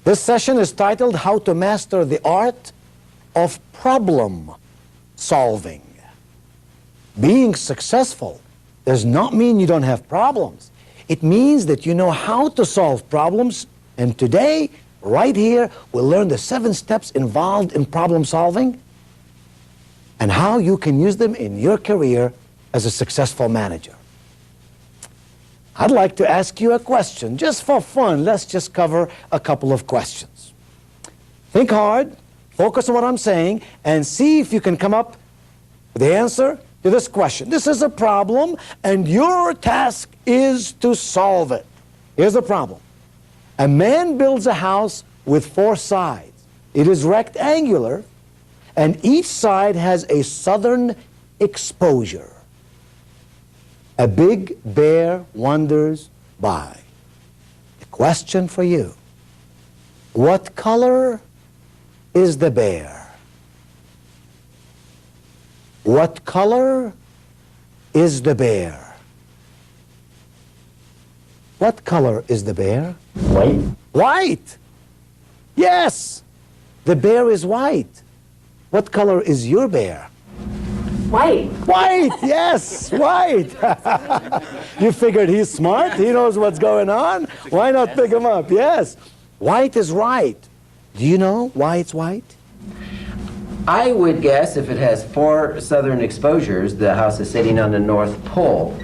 This session is titled How to Master the Art of Problem Solving. Being successful does not mean you don't have problems. It means that you know how to solve problems. And today, right here, we'll learn the 7 steps involved in problem solving and how you can use them in your career as a successful manager. I'd like to ask you a question. Just for fun, let's just cover a couple of questions. Think hard, focus on what I'm saying, and see if you can come up with the answer to this question. This is a problem, and your task is to solve it. Here's the problem. A man builds a house with 4 sides. It is rectangular, and each side has a southern exposure. A big bear wanders by. A question for you. What color is the bear? What color is the bear? What color is the bear? White. White! Yes! The bear is white. What color is your bear? White. White, yes, white. You figured he's smart, he knows what's going on. Why not pick him up? Yes, white is right. Do you know why it's white? I would guess if it has 4 southern exposures, the house is sitting on the North Pole.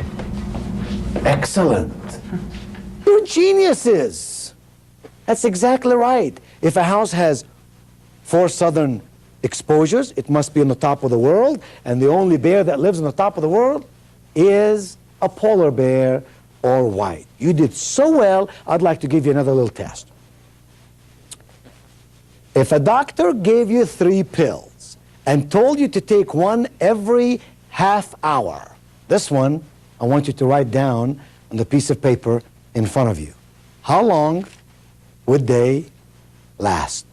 Excellent. You're geniuses. That's exactly right. If a house has 4 southern exposures, it must be on the top of the world, and the only bear that lives on the top of the world is a polar bear or white. You did so well, I'd like to give you another little test. If a doctor gave you 3 pills and told you to take one every half hour, this one I want you to write down on the piece of paper in front of you. How long would they last?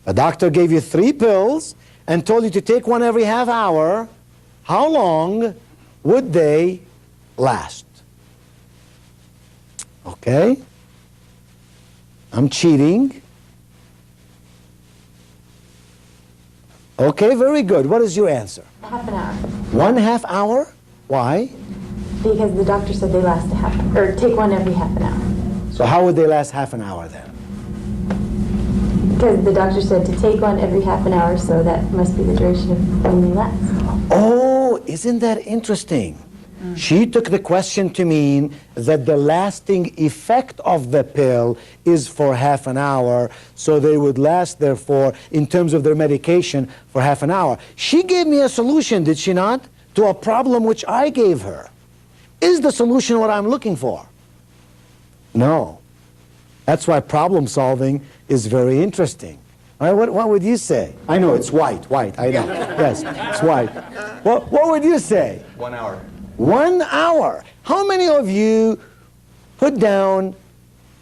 A doctor gave you 3 pills and told you to take one every half hour. How long would they last? Okay? I'm cheating. Okay, very good. What is your answer? Half an hour. 1/2 hour? Why? Because the doctor said they last a half, or take one every half an hour. So how would they last half an hour then? Because the doctor said to take one every half an hour, so that must be the duration of when they last. Oh, isn't that interesting? She took the question to mean that the lasting effect of the pill is for half an hour, so they would last, therefore, in terms of their medication, for half an hour. She gave me a solution, did she not, to a problem which I gave her. Is the solution what I'm looking for? No. That's why problem solving is very interesting. All right, what would you say? I know it's white, I know. Yes, it's white. What would you say? 1 hour. 1 hour. How many of you put down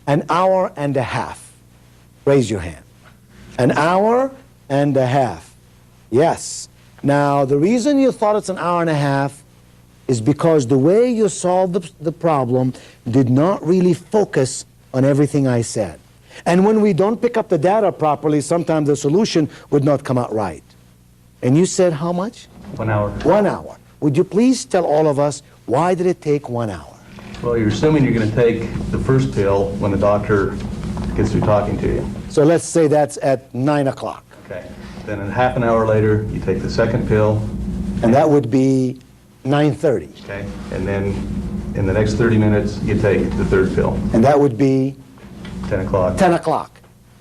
an hour and a half? Raise your hand. An hour and a half. Yes. Now, the reason you thought it's an hour and a half is because the way you solved the problem did not really focus on everything I said. And when we don't pick up the data properly, sometimes the solution would not come out right. And you said how much? 1 hour. 1 hour. Would you please tell all of us, why did it take 1 hour? Well, you're assuming you're going to take the first pill when the doctor gets through talking to you. So let's say that's at 9 o'clock. Okay. Then a half an hour later, you take the second pill. And that would be 9:30. Okay. And then in the next 30 minutes, you take the third pill. And that would be 10 o'clock. 10 o'clock.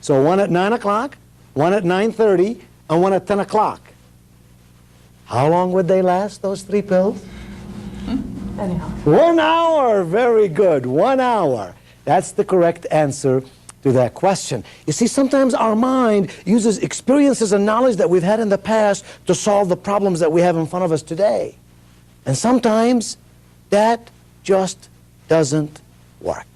So one at 9 o'clock, one at 9:30, and one at 10 o'clock. How long would they last, those 3 pills? An hour. 1 hour. Very good. 1 hour. That's the correct answer to that question. You see, sometimes our mind uses experiences and knowledge that we've had in the past to solve the problems that we have in front of us today. And sometimes that just doesn't work.